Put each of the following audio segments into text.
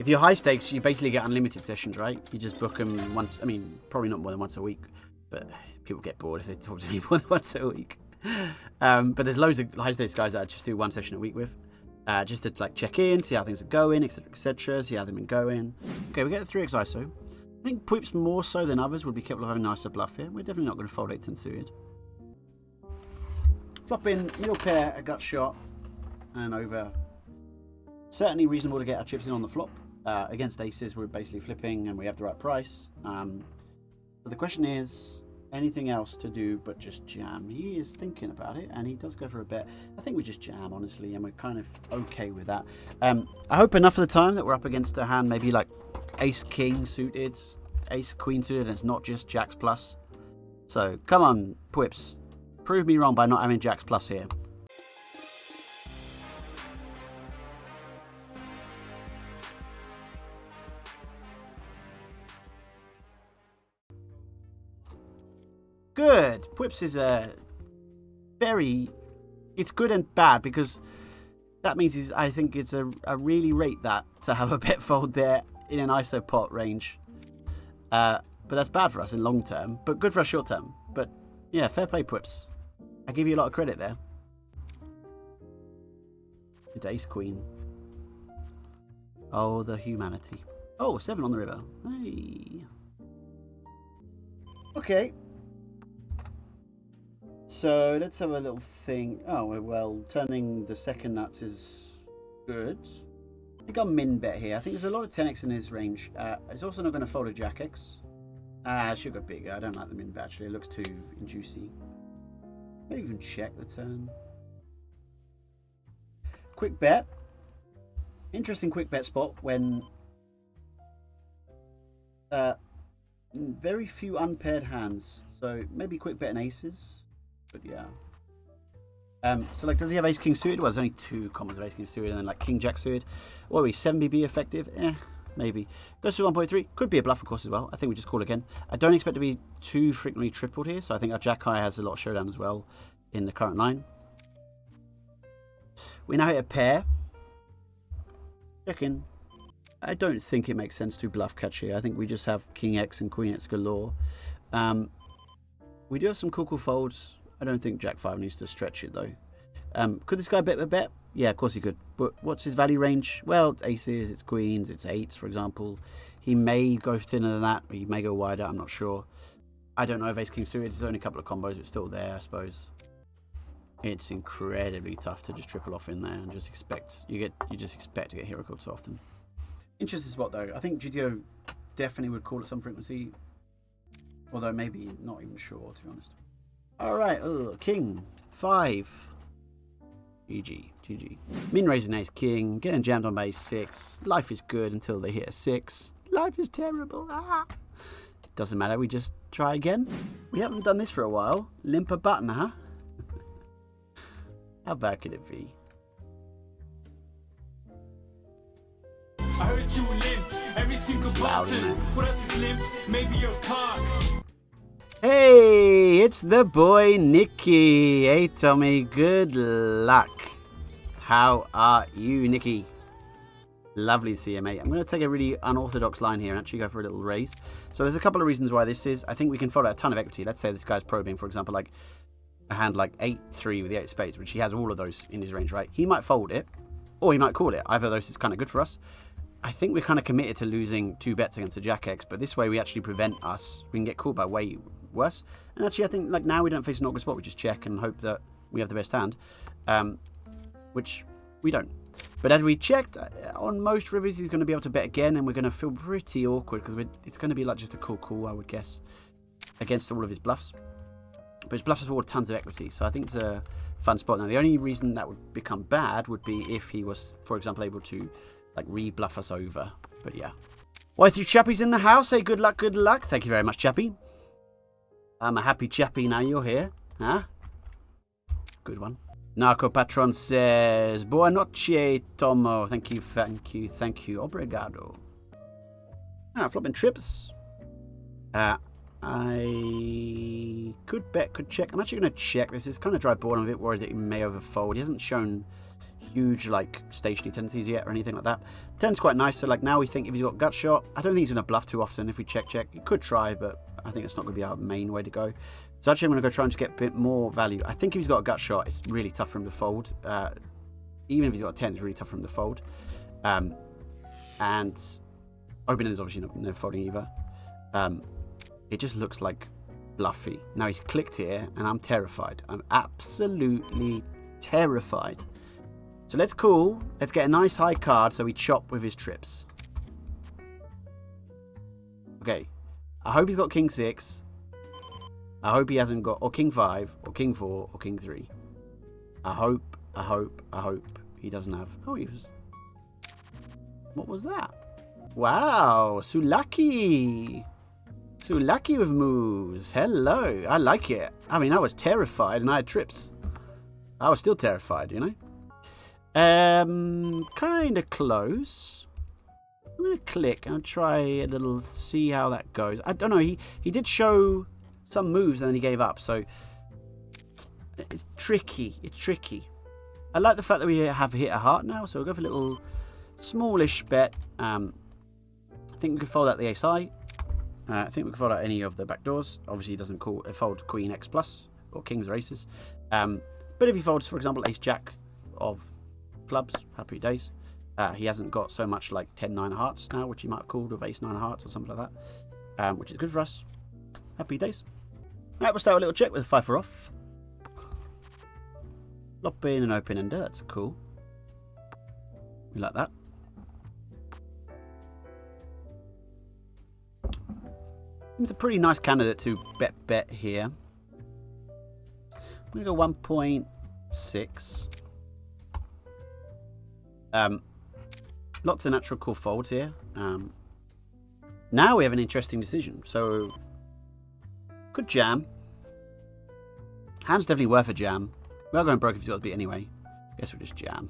your high stakes, you basically get unlimited sessions, right? You just book them once. I mean, probably not more than once a week, but people get bored if they talk to me more than once a week. But there's loads of high stakes guys that I just do one session a week with, just to like check in, see how things are going, etc., see how they've been going. Okay, we get the 3x ISO. I think Pwips more so than others would be capable of having a nicer bluff here. We're definitely not going to fold 8-10 suited. Flop in middle pair, a gut shot, and over. Certainly reasonable to get our chips in on the flop. Against aces, we're basically flipping and we have the right price. But the question is, anything else to do but just jam? He is thinking about it and he does go for a bet. I think we just jam, honestly, and we're kind of okay with that. I hope enough of the time that we're up against a hand, maybe like ace-king suited, ace-queen suited, and it's not just jacks plus. So, come on, Pwips. Prove me wrong by not having jacks plus here. Good. Pwips is it's good and bad because that means I think it's a really rate that to have a bet fold there in an ISO pot range. But that's bad for us in long term, but good for us short term. But yeah, fair play, Pwips. I give you a lot of credit there. It's ace queen. Oh, the humanity. Oh, 7 on the river. Hey. Okay. So let's have a little thing. Oh, well, turning the second nuts is good. I think I'll min bet here. I think there's a lot of 10x in his range. It's also not going to fold a jack x. I should go bigger. I don't like the min bet actually. It looks too juicy. Maybe even check the turn. Quick bet. Interesting quick bet spot when very few unpaired hands. So maybe quick bet in aces. But yeah. So like, does he have ace king suited? Well, there's only 2 combos of ace king suited, and then like king jack suited. What are we, 7BB effective? Maybe. Goes to 1.3. Could be a bluff, of course, as well. I think we just call again. I don't expect to be too frequently tripled here, so I think our jack high has a lot of showdown as well in the current line. We now hit a pair. Check in. I don't think it makes sense to bluff catch here. I think we just have king x and queen x galore. We do have some cool folds. I don't think jack 5 needs to stretch it though. Could this guy bet a bet? Yeah, of course he could. But what's his value range? Well, it's aces, it's queens, it's 8s, for example. He may go thinner than that, or he may go wider. I'm not sure. I don't know if ace king suited. There's only a couple of combos. It's still there, I suppose. It's incredibly tough to just triple off in there and just expect you just expect to get hero called so often. Interesting spot though. I think GTO definitely would call at some frequency, although maybe not even sure, to be honest. All right, king 5. GG. Min raising ace king, getting jammed on by ace 6. Life is good until they hit a 6. Life is terrible. Doesn't matter. We just try again. We haven't done this for a while. Limp a button, huh? How bad could it be? I heard you limp. Every single button. What else is limp? Maybe your cock. Hey, it's the boy Nicky. Hey Tommy, good luck. How are you, Nicky? Lovely to see you, mate. I'm going to take a really unorthodox line here and actually go for a little raise. So there's a couple of reasons why this is. I think we can fold out a ton of equity. Let's say this guy's probing, for example, like a hand like 8-3 with the 8 of spades, which he has all of those in his range, right? He might fold it, or he might call it. Either of those is kind of good for us. I think we're kind of committed to losing 2 bets against a jack X, but this way we actually prevent us. We can get called by way worse. And actually, I think like now we don't face an awkward spot. We just check and hope that we have the best hand, which we don't. But as we checked, on most rivers he's going to be able to bet again, and we're going to feel pretty awkward because it's going to be like just a cool, I would guess, against all of his bluffs. But his bluffs have all tons of equity, so I think it's a fun spot. Now, the only reason that would become bad would be if he was, for example, able to like re-bluff us over. But yeah. Why, through Chappie's in the house. Hey, good luck, good luck. Thank you very much, Chappie. I'm a happy Chappie now you're here. Huh? Good one. Narco Patron says, Boa noche, Tommo. Thank you. Obrigado. Flopping trips. I could bet, could check. I'm actually going to check. This is kind of dry board. I'm a bit worried that he may overfold. He hasn't shown huge like stationary tendencies yet or anything like that. Turn's quite nice. So like now we think if he's got gut shot, I don't think he's going to bluff too often. If we check, he could try, but I think it's not going to be our main way to go. So actually I'm going to go try and just get a bit more value. I think if he's got a gut shot, it's really tough for him to fold. Even if he's got a 10, it's really tough for him to fold. And opening is obviously no folding either. It just looks like bluffy. Now he's clicked here and I'm terrified. I'm absolutely terrified. So let's call. Let's get a nice high card so we chop with his trips. Okay. I hope he's got king 6. I hope he hasn't got or king 5 or king 4 or king 3. I hope he doesn't have. Oh, he was. What was that? Wow, Sulaki. Sulaki with moves. Hello. I like it. I mean, I was terrified and I had trips. I was still terrified, you know? Kind of close. I'm going to click and try a little, see how that goes. I don't know. He did show some moves and then he gave up. So it's tricky. It's tricky. I like the fact that we have hit a heart now. So we'll go for a little smallish bet. I think we could fold out the ace high. I think we can fold out any of the back doors. Obviously, he doesn't fold queen x plus or kings or aces. But if he folds, for example, ace jack of clubs, happy days. He hasn't got so much like 10-9 hearts now, which he might have called with ace 9 hearts or something like that, which is good for us. Happy days. Right, we'll start a little check with a 5 for off. Flop in and open ender. That's cool. We like that. It's a pretty nice candidate to bet here. I'm going to go 1.6. Lots of natural call folds here. Now we have an interesting decision. So, could jam. Hand's definitely worth a jam. We are going broke if he's got to beat anyway. Guess we'll just jam.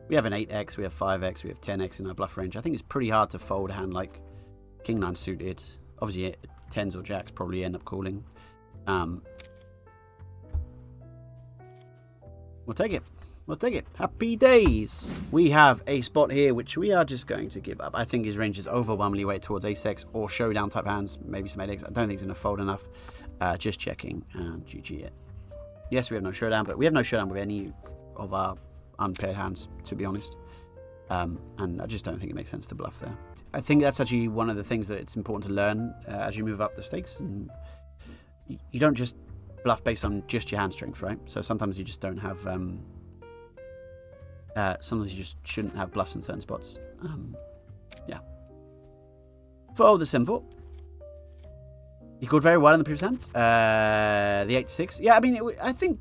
We have an 8x, we have 5x, we have 10x in our bluff range. I think it's pretty hard to fold a hand like King 9 suited. Obviously, 10s or jacks probably end up calling. We'll take it. We'll take it. Happy days. We have a spot here which we are just going to give up. I think his range is overwhelmingly weighted towards ace-x or showdown type hands. Maybe some 8x. I don't think he's going to fold enough. Just checking and GG it. Yes, we have no showdown, but we have no showdown with any of our unpaired hands, to be honest. And I just don't think it makes sense to bluff there. I think that's actually one of the things that it's important to learn as you move up the stakes. And you don't just bluff based on just your hand strength, right? So sometimes you just don't have... sometimes you just shouldn't have bluffs in certain spots. Yeah. Fold the 7-4. He called very well in the previous hand. The 8-6. Yeah, I mean, I think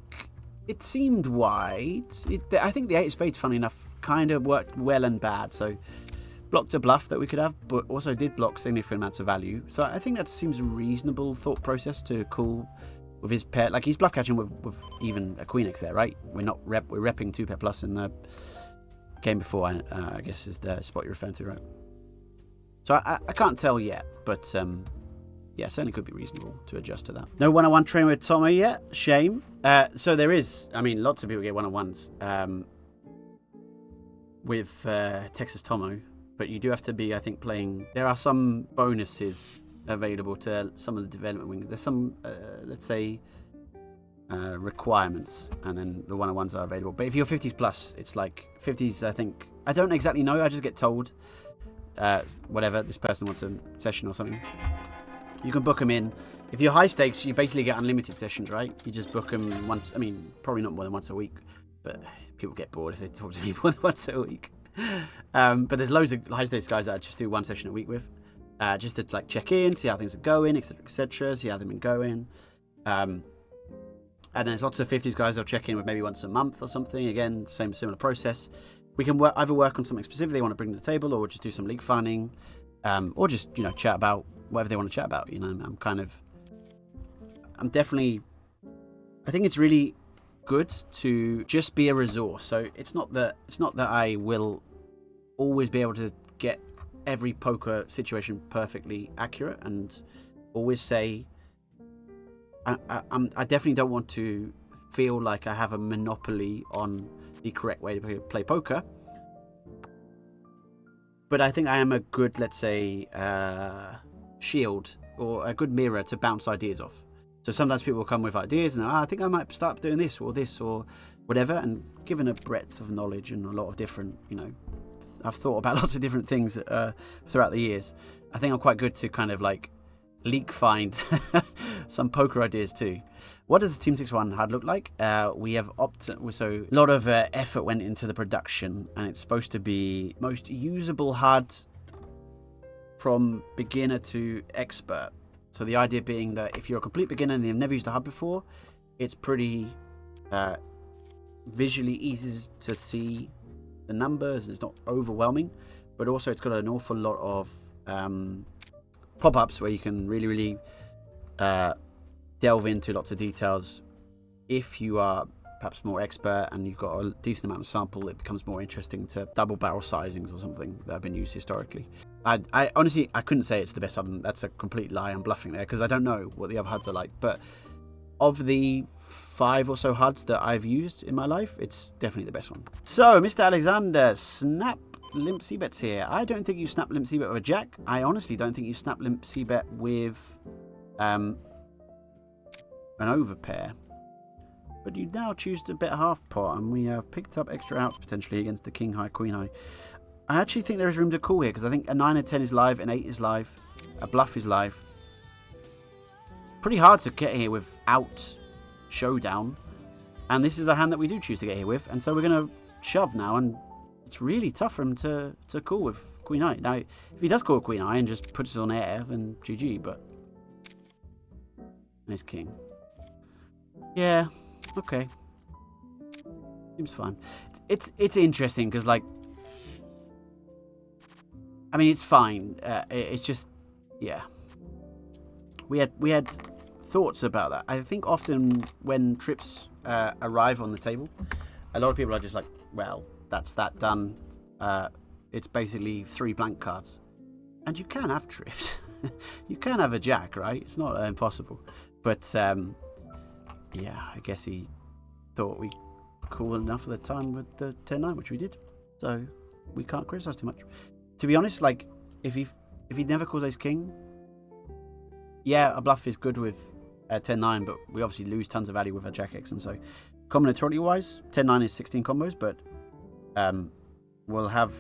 it seemed wide. I think the 8 of spades, funny enough, kind of worked well and bad. So blocked a bluff that we could have, but also did block significant amounts of value. So I think that seems a reasonable thought process to call with his pair. Like he's bluff catching with even a queen x there, right? We're repping 2 pair plus in the game before. I guess is the spot you're referring to, right? So I can't tell yet, but yeah, certainly could be reasonable to adjust to that. No one-on-one train with Tommo yet. Shame. So there is. I mean, lots of people get one-on-ones with Texas Tommo, but you do have to be, I think, playing. There are some bonuses available to some of the development wings. There's some, let's say, requirements, and then the one-on-ones are available. But if you're 50s plus, it's like 50s. I think I don't exactly know. I just get told, whatever this person wants a session or something. You can book them in. If you're high stakes, you basically get unlimited sessions, right? You just book them once. I mean, probably not more than once a week, but people get bored if they talk to me more than once a week. But there's loads of high stakes guys that I just do one session a week with, just to like check in, see how things are going, etc., see how they've been going. And then there's lots of 50s guys that'll check in with maybe once a month or something. Again, similar process. We can either work on something specific they want to bring to the table, or just do some league funding, or just chat about whatever they want to chat about. I'm definitely, I think it's really good to just be a resource. So it's not that I will always be able to get every poker situation perfectly accurate and always say I definitely don't want to feel like I have a monopoly on the correct way to play poker. But I think I am a good, let's say, shield or a good mirror to bounce ideas off. So sometimes people will come with ideas and I think I might start doing this or whatever. And given a breadth of knowledge and a lot of different, I've thought about lots of different things throughout the years. I think I'm quite good to kind of like leak find some poker ideas too. What does the Team 651 HUD look like? We have so a lot of effort went into the production, and it's supposed to be most usable HUD from beginner to expert. So the idea being that if you're a complete beginner and you've never used a HUD before, it's pretty visually easy to see the numbers and it's not overwhelming, but also it's got an awful lot of pop-ups where you can really delve into lots of details. If you are perhaps more expert and you've got a decent amount of sample, it becomes more interesting to double barrel sizings or something that have been used historically. I honestly, I couldn't say it's the best HUD. That's a complete lie. I'm bluffing there because I don't know what the other HUDs are like. But of the 5 or so HUDs that I've used in my life, it's definitely the best one. So, Mr. Alexander, snap limp c-bets here. I don't think you snap limp c-bet with a jack. I honestly don't think you snap limp c-bet with an overpair. But you now choose to bet half pot, and we have picked up extra outs potentially against the king high, queen high. I actually think there is room to call here because I think a 9 and 10 is live, an 8 is live, a bluff is live. Pretty hard to get here without showdown, and this is a hand that we do choose to get here with, and so we're going to shove now, and it's really tough for him to call with queen high. Now, if he does call queen high and just puts us on air, then GG, but nice king. Yeah. Okay. Seems fine. It's interesting because, like, I mean, it's fine. It's just, yeah. We had thoughts about that. I think often when trips arrive on the table, a lot of people are just like, well, that's that done. It's basically 3 blank cards, and you can have trips. You can have a jack, right? It's not impossible, but. Yeah, I guess he thought we cool enough at the time with the 10-9, which we did. So we can't criticize too much. To be honest, like if he never calls ace king, yeah, a bluff is good with 10-9, but we obviously lose tons of value with our jack x. And so combinatorially wise, 10-9 is 16 combos, but we'll have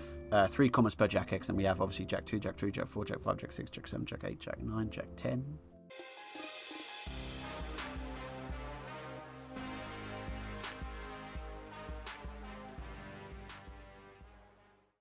3 combos per jack x, and we have obviously jack 2, jack 3, jack 4, jack 5, jack 6, jack 7, jack 8, jack 9, jack 10.